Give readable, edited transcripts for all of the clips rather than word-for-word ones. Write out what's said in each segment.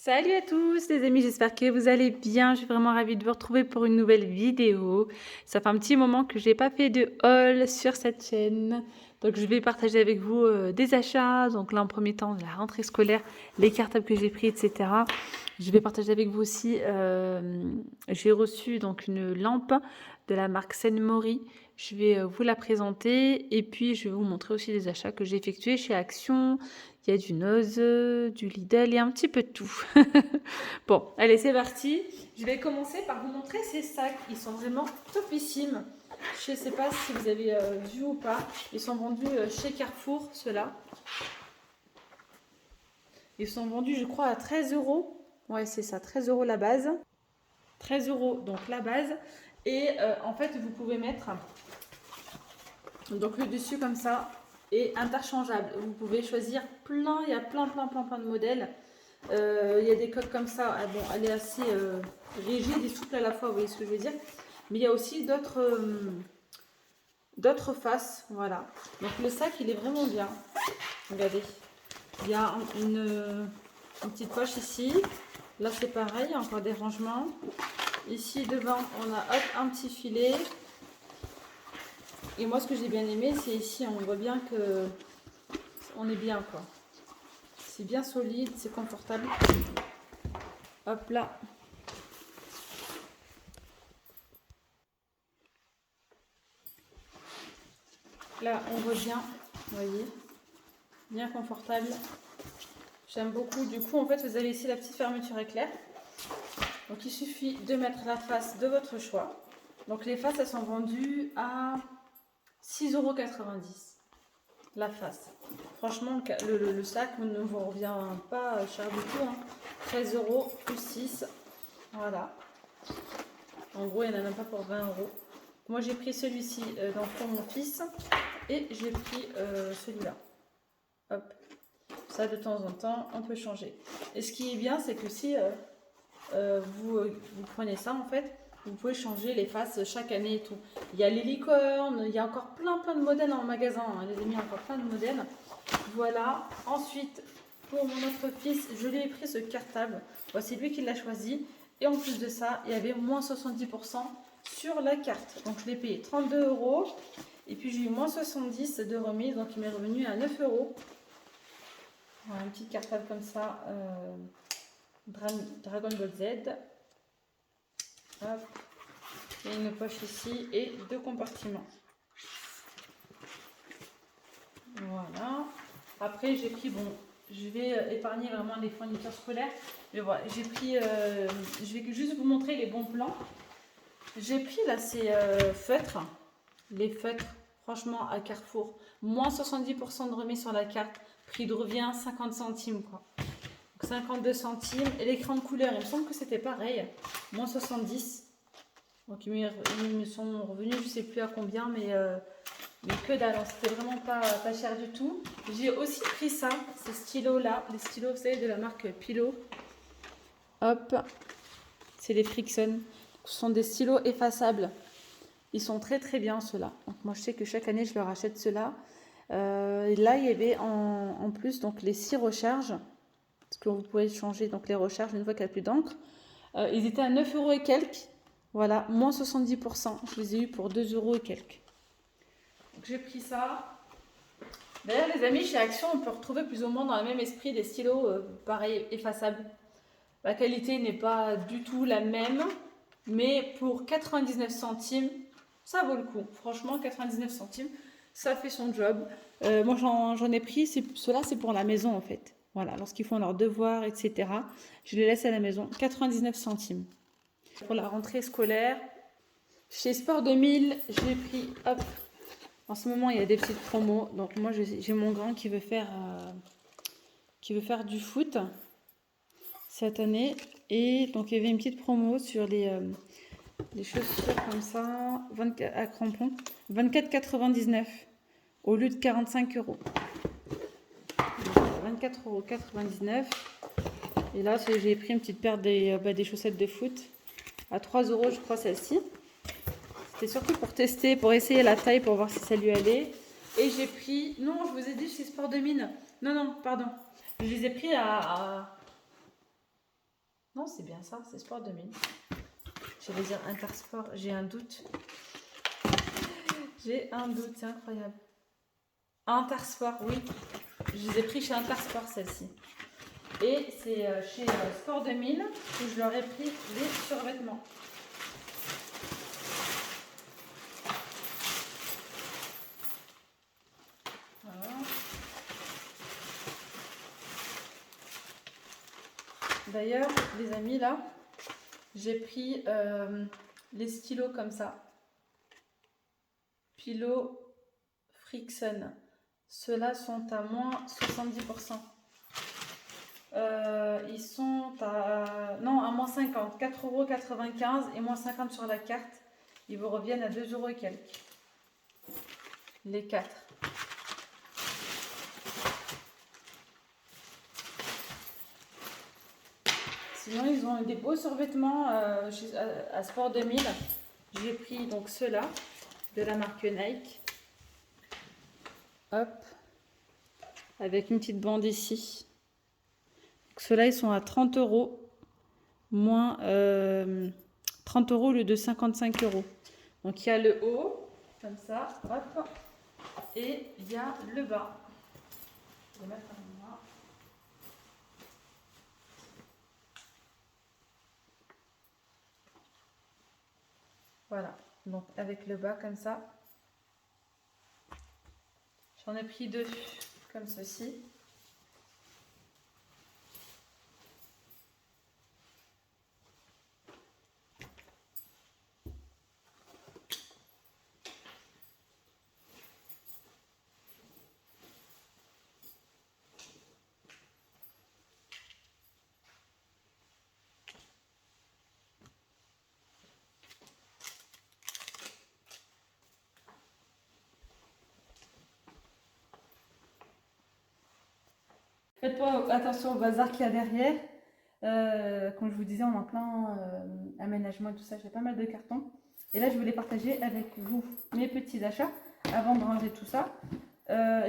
Salut à tous les amis, j'espère que vous allez bien. Je suis vraiment ravie de vous retrouver pour une nouvelle vidéo. Ça fait un petit moment que je n'ai pas fait de haul sur cette chaîne. Donc je vais partager avec vous des achats. Donc là en premier temps, la rentrée scolaire, les cartables que j'ai pris, etc. Je vais partager avec vous aussi, j'ai reçu donc une lampe de la marque Senmori. Je vais vous la présenter et puis je vais vous montrer aussi les achats que j'ai effectués chez Action. Il y a du Nose, du Lidl et un petit peu de tout. Bon, allez, c'est parti. Je vais commencer par vous montrer ces sacs. Ils sont vraiment topissimes. Je ne sais pas si vous avez vu ou pas. Ils sont vendus chez Carrefour, ceux-là. Ils sont vendus, je crois, à 13 euros. Ouais, c'est ça, 13 euros la base. 13 euros, donc la base. Et en fait, vous pouvez mettre donc le dessus comme ça et interchangeable. Vous pouvez choisir plein, il y a plein de modèles. Il y a des coques comme ça, bon, elle est assez rigide et souple à la fois, vous voyez ce que je veux dire. Mais il y a aussi d'autres faces, voilà. Donc le sac, il est vraiment bien. Regardez, il y a une petite poche ici. Là, c'est pareil, encore des rangements. Ici, devant, on a hop, un petit filet. Et moi, ce que j'ai bien aimé, c'est ici, on voit bien que on est bien, quoi. C'est bien solide, c'est confortable. Hop là. Là, on voit bien, vous voyez, bien confortable. J'aime beaucoup. Du coup, en fait, vous avez ici la petite fermeture éclair. Donc, il suffit de mettre la face de votre choix. Donc, les faces, elles sont vendues à 6,90 € la face. Franchement, le sac ne vous revient pas cher du tout. 13 € plus 6. Voilà. En gros, il n'y en a même pas pour 20 €. Moi, j'ai pris celui-ci pour mon fils et j'ai pris celui-là. Hop. Ça, de temps en temps, on peut changer. Et ce qui est bien, c'est que si vous prenez ça, en fait, vous pouvez changer les faces chaque année et tout. Il y a les licornes, il y a encore plein de modèles en magasin. Les amis, encore plein de modèles. Voilà. Ensuite, pour mon autre fils, je lui ai pris ce cartable. Voici lui qui l'a choisi. Et en plus de ça, il y avait moins 70% sur la carte. Donc, je l'ai payé 32 €. Et puis, j'ai eu moins 70 de remise. Donc, il m'est revenu à 9 €. Voilà, un petit cartable comme ça. Dragon Ball Z. Hop. Il y a une poche ici et deux compartiments. Voilà. Après, j'ai pris, bon, je vais épargner vraiment les fournitures scolaires. Mais voilà, j'ai pris, je vais juste vous montrer les bons plans. J'ai pris là ces feutres. Les feutres, franchement, à Carrefour. Moins 70% de remise sur la carte. Prix de revient 50 centimes, quoi. 52 centimes. Et l'écran de couleur, il me semble que c'était pareil. Moins 70. Donc ils me sont revenus, je ne sais plus à combien, mais que dalle. C'était vraiment pas cher du tout. J'ai aussi pris ça, ces stylos-là. Les stylos, vous savez, de la marque Pilot. Hop. C'est les Frickson. Ce sont des stylos effaçables. Ils sont très bien, ceux-là. Donc moi, je sais que chaque année, je leur achète ceux-là. Et là, il y avait en plus donc les 6 recharges. Parce que vous pouvez changer donc les recharges une fois qu'il n'y a plus d'encre. Ils étaient à 9 € et quelques. Voilà, moins 70%. Je les ai eu pour 2 € et quelques. Donc j'ai pris ça. D'ailleurs, les amis, chez Action, on peut retrouver plus ou moins dans le même esprit des stylos pareil, effaçables. La qualité n'est pas du tout la même. Mais pour 99 centimes, ça vaut le coup. Franchement, 99 centimes, ça fait son job. Moi, j'en ai pris. Ceux-là, c'est pour la maison, en fait. Voilà, lorsqu'ils font leurs devoirs, etc. Je les laisse à la maison. 99 centimes. Pour la rentrée scolaire, chez Sport 2000, j'ai pris, hop, en ce moment, il y a des petites promos. Donc, moi, j'ai mon grand qui veut faire du foot cette année. Et donc, il y avait une petite promo sur les chaussures comme ça, 24 à crampons, 24,99 € au lieu de 45 €. 24,99 €. Et là, j'ai pris une petite paire des chaussettes de foot à 3 € je crois, celle-ci. C'était surtout pour tester, pour essayer la taille, pour voir si ça lui allait. Et j'ai pris, non, je vous ai dit chez Sport 2000. Non, pardon. Je les ai pris Non, c'est bien ça, c'est Sport 2000. J'allais dire Intersport, j'ai un doute. J'ai un doute, c'est incroyable. Intersport, oui. Je les ai pris chez Intersport, celle-ci. Et c'est chez Sport 2000 que je leur ai pris les survêtements. Voilà. D'ailleurs, les amis, là, j'ai pris les stylos comme ça. Pilo Frickson. Ceux-là sont à moins 70%. Ils sont à... Non, à moins 50. 4,95 € et moins 50 sur la carte. Ils vous reviennent à 2 € et quelques. Les 4. Sinon, ils ont des beaux survêtements à Sport 2000. J'ai pris donc ceux-là de la marque Nike. Hop. Avec une petite bande ici. Ceux-là, ils sont à 30 €. Moins 30 € au lieu de 55 €. Donc, il y a le haut, comme ça. Hop. Et il y a le bas. Je vais mettre un bas. Voilà, donc avec le bas comme ça. J'en ai pris 2 comme ceci. Faites-toi attention au bazar qu'il y a derrière. Comme je vous disais, on est en plein aménagement et tout ça. J'ai pas mal de cartons. Et là, je voulais partager avec vous mes petits achats avant de ranger tout ça.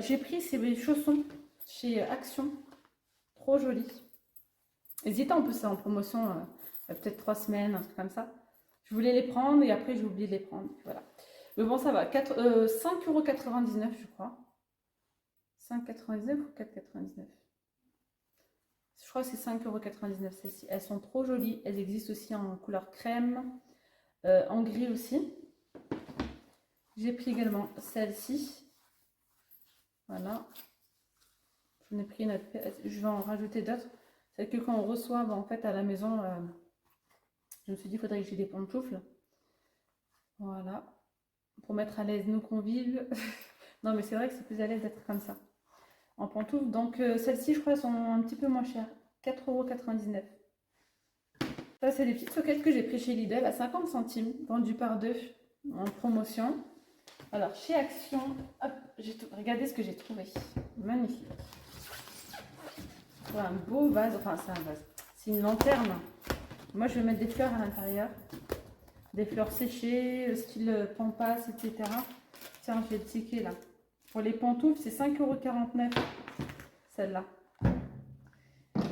J'ai pris ces chaussons chez Action. Trop jolis. N'hésitez, en plus, c'est en promotion, peut-être 3 semaines, un truc comme ça. Je voulais les prendre et après, j'ai oublié de les prendre. Voilà. Mais bon, ça va. 5,99 € je crois. 5,99 € ou 4,99 €. Je crois que c'est 5,99 € celles-ci. Elles sont trop jolies. Elles existent aussi en couleur crème, en gris aussi. J'ai pris également celle-ci. Voilà. J'en ai pris une autre. Je vais en rajouter d'autres. C'est que quand on reçoit, en fait, à la maison, je me suis dit qu'il faudrait que j'ai des pantoufles. Voilà. Pour mettre à l'aise nos convives. Non, mais c'est vrai que c'est plus à l'aise d'être comme ça. En pantoufles. Donc, celles-ci, je crois, sont un petit peu moins chères. 4,99 €. Ça, c'est des petites soquettes que j'ai pris chez Lidl à 50 centimes, vendues par 2 en promotion. Alors, chez Action, hop, regardez ce que j'ai trouvé. Magnifique. Voilà, un beau vase. Enfin, c'est un vase. C'est une lanterne. Moi, je vais mettre des fleurs à l'intérieur. Des fleurs séchées, style pampas, etc. Tiens, je vais le ticker là. Pour les pantoufles, c'est 5,49 € celle-là.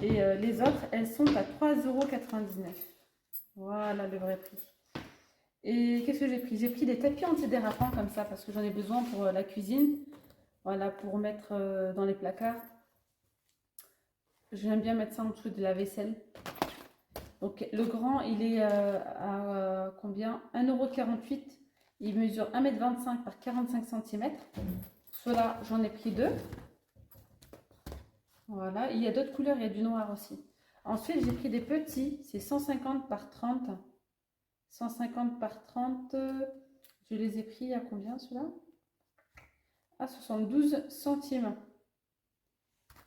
Et les autres, elles sont à 3,99 €. Voilà le vrai prix. Et qu'est-ce que j'ai pris? J'ai pris des tapis antidérapants comme ça parce que j'en ai besoin pour la cuisine. Voilà, pour mettre dans les placards. J'aime bien mettre ça en dessous de la vaisselle. Donc le grand, il est à combien? 1,48 €. Il mesure 1,25 m par 45 cm. Ceux-là, j'en ai pris 2. Voilà, il y a d'autres couleurs, il y a du noir aussi. Ensuite, j'ai pris des petits, c'est 150 par 30. 150 par 30, je les ai pris à combien ceux-là? À 72 centimes.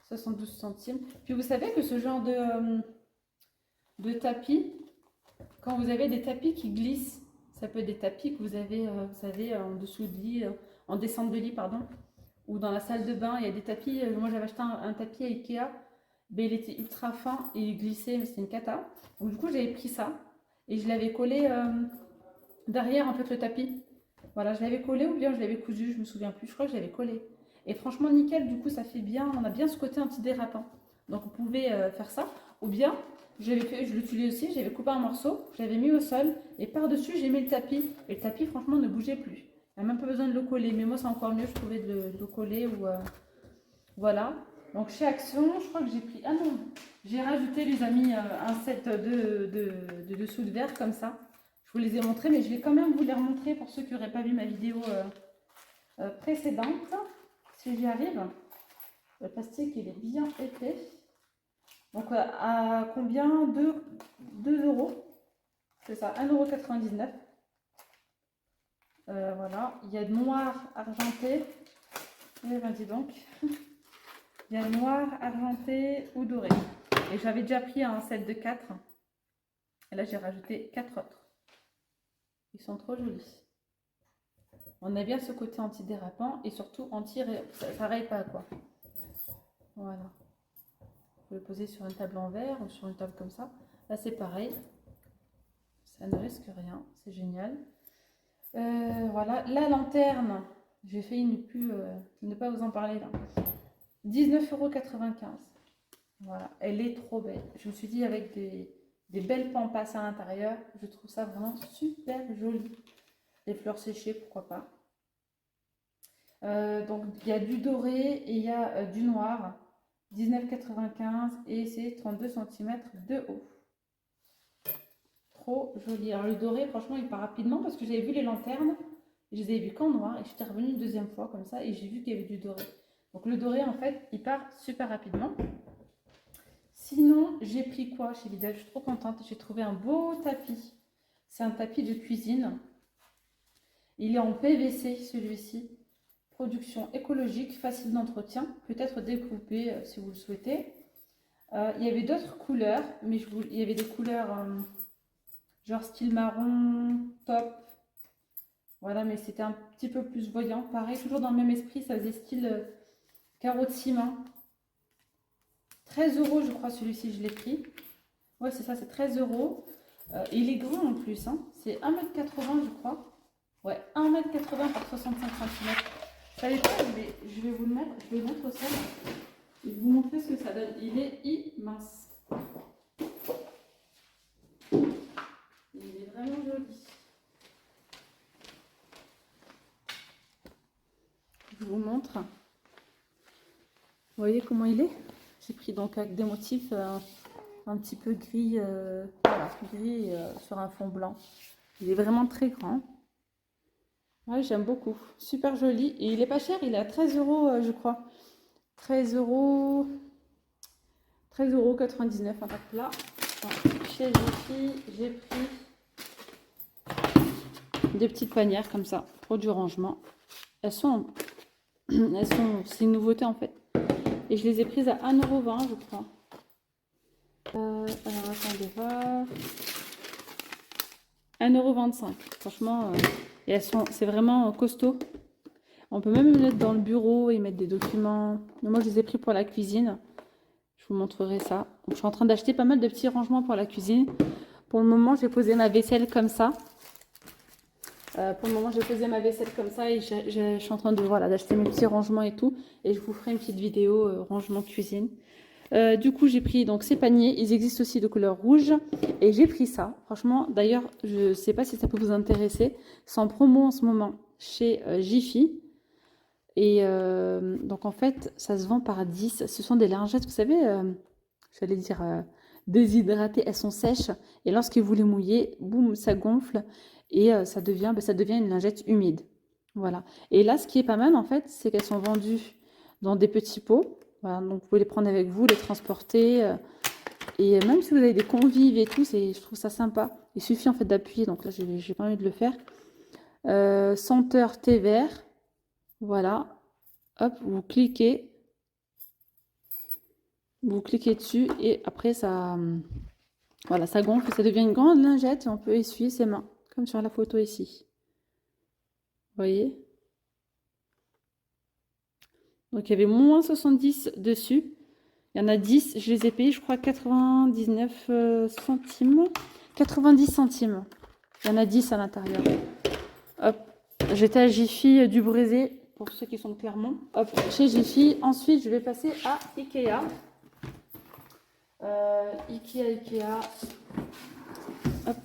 72 centimes. Puis vous savez que ce genre de tapis, quand vous avez des tapis qui glissent, ça peut être des tapis que vous avez, vous savez, en dessous de lit, en descente de lit, pardon, ou dans la salle de bain, il y a des tapis. Moi, j'avais acheté un tapis à Ikea, mais il était ultra fin et il glissait, mais c'était une cata. Donc, du coup, j'avais pris ça et je l'avais collé derrière, en fait, le tapis. Voilà, je l'avais collé ou bien je l'avais cousu, je me souviens plus. Je crois que je l'avais collé. Et franchement, nickel, du coup, ça fait bien. On a bien ce côté antidérapant. Donc, vous pouvez faire ça. Ou bien, je l'utilisais aussi, j'avais coupé un morceau, j'avais mis au sol et par-dessus j'ai mis le tapis. Et le tapis franchement ne bougeait plus. Il n'y a même pas besoin de le coller, mais moi c'est encore mieux, je trouvais de le coller ou voilà. Donc chez Action, je crois que j'ai pris, ah non, j'ai rajouté les amis un set de dessous de verre comme ça. Je vous les ai montrés, mais je vais quand même vous les remontrer pour ceux qui n'auraient pas vu ma vidéo précédente. Si j'y arrive, le plastique il est bien épais. Donc à combien? 2 euros. C'est ça, 1,99 €. Voilà, il y a noir argenté. Eh ben dis donc. Il y a noir, argenté ou doré. Et j'avais déjà pris un set de 4. Et là j'ai rajouté 4 autres. Ils sont trop jolis. On a bien ce côté antidérapant et surtout ça raye pas quoi. Voilà. Vous pouvez le poser sur une table en verre ou sur une table comme ça. Là c'est pareil. Ça ne risque rien. C'est génial. Voilà. La lanterne. J'ai failli ne pas vous en parler là. 19,95 €. Voilà. Elle est trop belle. Je me suis dit avec des belles pampas à l'intérieur. Je trouve ça vraiment super joli. Les fleurs séchées, pourquoi pas. Donc il y a du doré et il y a du noir. 19,95 € et c'est 32 cm de haut. Trop joli. Alors le doré, franchement, il part rapidement parce que j'avais vu les lanternes. Et je les avais vues qu'en noir et j'étais revenue une deuxième fois comme ça et j'ai vu qu'il y avait du doré. Donc le doré, en fait, il part super rapidement. Sinon, j'ai pris quoi chez Lidl? Je suis trop contente. J'ai trouvé un beau tapis. C'est un tapis de cuisine. Il est en PVC, celui-ci. Production écologique, facile d'entretien. Peut-être découpé si vous le souhaitez. Il y avait d'autres couleurs, mais il y avait des couleurs genre style marron, top. Voilà, mais c'était un petit peu plus voyant. Pareil, toujours dans le même esprit, ça faisait style carreau de ciment. 13 € je crois celui-ci, je l'ai pris. Ouais, c'est ça, c'est 13 €. Il est grand en plus, hein. C'est 1,80 m je crois. Ouais, 1,80 m par 65 cm. Vous savez pas, je vais vous le mettre, je vais le mettre au sol. Je vais vous montrer ce que ça donne. Il est immense. Il est vraiment joli. Je vous montre. Vous voyez comment il est? J'ai pris donc avec des motifs un petit peu gris, voilà, gris sur un fond blanc. Il est vraiment très grand. Ouais, j'aime beaucoup. Super joli. Et il est pas cher, il est à 13 € je crois. 13 €. 13,99 € un pack plat. Chez Jiffy, j'ai pris des petites panières comme ça pour du rangement. C'est une nouveauté en fait. Et je les ai prises à 1,20 € je crois. Alors attendez voir. 1,25 €. Franchement, et c'est vraiment costaud. On peut même les mettre dans le bureau et mettre des documents. Mais moi, je les ai pris pour la cuisine. Je vous montrerai ça. Donc, je suis en train d'acheter pas mal de petits rangements pour la cuisine. Pour le moment, j'ai posé ma vaisselle comme ça. Et je suis en train de d'acheter mes petits rangements et tout. Et je vous ferai une petite vidéo rangement cuisine. Du coup, j'ai pris donc ces paniers. Ils existent aussi de couleur rouge. Et j'ai pris ça. Franchement, d'ailleurs, je ne sais pas si ça peut vous intéresser. C'est en promo en ce moment chez Jiffy. Et donc, en fait, ça se vend par 10. Ce sont des lingettes, vous savez, j'allais dire déshydratées. Elles sont sèches. Et lorsque vous les mouillez, boum, ça gonfle. Et ça devient une lingette humide. Voilà. Et là, ce qui est pas mal, en fait, c'est qu'elles sont vendues dans des petits pots. Voilà, donc vous pouvez les prendre avec vous, les transporter. Et même si vous avez des convives et tout, je trouve ça sympa. Il suffit en fait d'appuyer. Donc là, j'ai pas envie de le faire. Senteur thé vert. Voilà. Hop, vous cliquez. Vous cliquez dessus et après ça gonfle et ça devient une grande lingette et on peut essuyer ses mains. Comme sur la photo ici. Vous voyez? Donc il y avait moins 70 dessus. Il y en a 10. Je les ai payés, je crois, 99 centimes. 90 centimes. Il y en a 10 à l'intérieur. Hop. J'étais à Jiffy du Brésil, pour ceux qui sont de Clermont. Hop, chez Jiffy. Ensuite, je vais passer à Ikea. Ikea. Hop.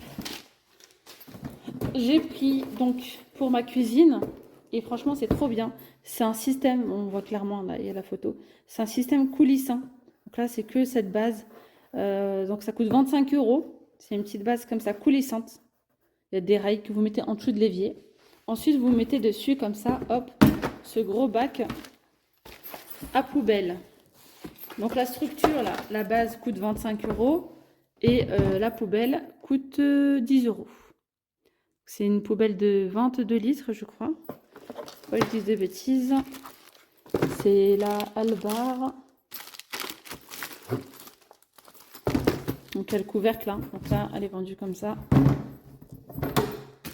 J'ai pris donc pour ma cuisine et franchement c'est trop bien. C'est un système, on voit clairement là, il y a la photo. C'est un système coulissant. Donc là c'est que cette base. Donc ça coûte 25 €. C'est une petite base comme ça coulissante. Il y a des rails que vous mettez en dessous de l'évier. Ensuite vous mettez dessus comme ça, hop, ce gros bac à poubelle. Donc la structure là, la base coûte 25 € et la poubelle coûte 10 €. C'est une poubelle de 22 litres, je crois. Ouais, je dis des bêtises. C'est la Albar. Donc, il y a le couvercle. Hein. Donc là, elle est vendue comme ça.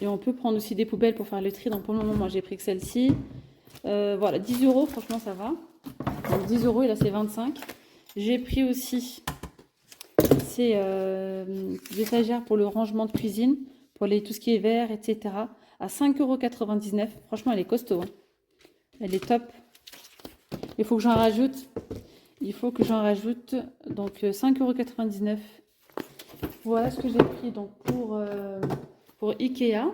Et on peut prendre aussi des poubelles pour faire le tri. Donc, pour le moment, moi, j'ai pris que celle-ci. Voilà, 10 €. Franchement, ça va. Donc, 10 € et là, c'est 25. J'ai pris aussi ces étagères pour le rangement de cuisine. Pour tout ce qui est verre, etc. à 5,99 €. Franchement, elle est costaud. Hein. Elle est top. Il faut que j'en rajoute. Donc 5,99 €. Voilà ce que j'ai pris donc pour Ikea.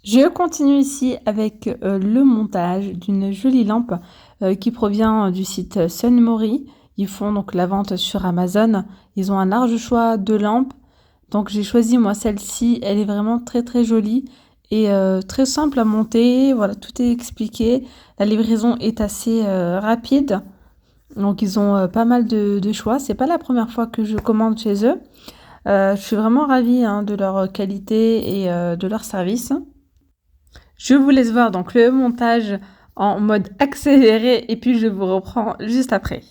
Je continue ici avec le montage d'une jolie lampe qui provient du site Sunmori. Ils font donc la vente sur Amazon. Ils ont un large choix de lampes. Donc j'ai choisi moi celle-ci, elle est vraiment très très jolie et très simple à monter, voilà, tout est expliqué. La livraison est assez rapide, donc ils ont pas mal de choix. C'est pas la première fois que je commande chez eux. Je suis vraiment ravie hein, de leur qualité et de leur service. Je vous laisse voir donc le montage en mode accéléré et puis je vous reprends juste après.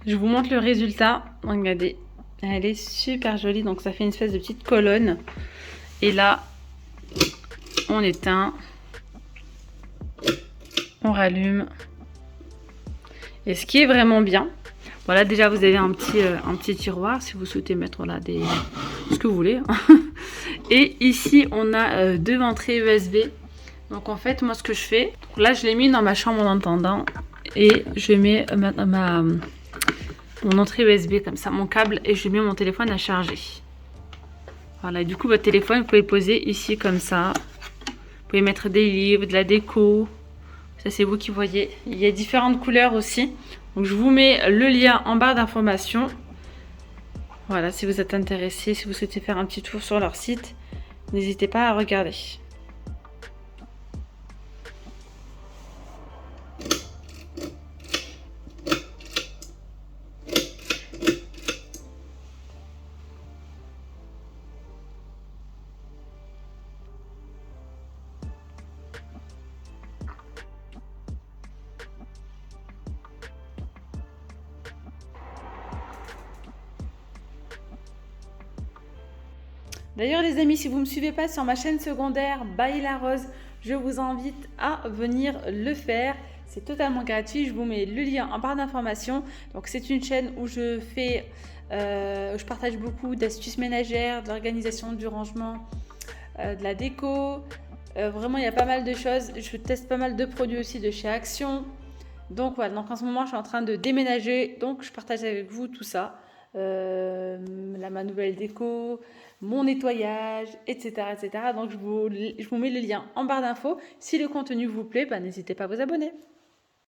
Je vous montre le résultat. Regardez, elle est super jolie. Donc ça fait une espèce de petite colonne. Et là, on éteint. On rallume. Et ce qui est vraiment bien, voilà, déjà vous avez un petit tiroir si vous souhaitez mettre là ce que vous voulez. Et ici, on a deux entrées USB. Donc en fait, moi ce que je fais, là je l'ai mis dans ma chambre en attendant. Et je mets mon entrée USB comme ça, mon câble, et je mets mon téléphone à charger. Voilà, du coup votre téléphone, vous pouvez le poser ici comme ça. Vous pouvez mettre des livres, de la déco. Ça c'est vous qui voyez. Il y a différentes couleurs aussi. Donc je vous mets le lien en barre d'informations. Voilà, si vous êtes intéressé, si vous souhaitez faire un petit tour sur leur site, n'hésitez pas à regarder. D'ailleurs les amis, si vous ne me suivez pas sur ma chaîne secondaire By La Rose, je vous invite à venir le faire. c'est totalement gratuit. Je vous mets le lien en barre d'informations. Donc c'est une chaîne où je partage beaucoup d'astuces ménagères, de l'organisation, du rangement, de la déco. Vraiment, il y a pas mal de choses. Je teste pas mal de produits aussi de chez Action. Donc voilà, donc en ce moment, je suis en train de déménager. Donc je partage avec vous tout ça. Ma nouvelle déco, mon nettoyage, etc. etc. Donc je vous mets le lien en barre d'infos. Si le contenu vous plaît, n'hésitez pas à vous abonner.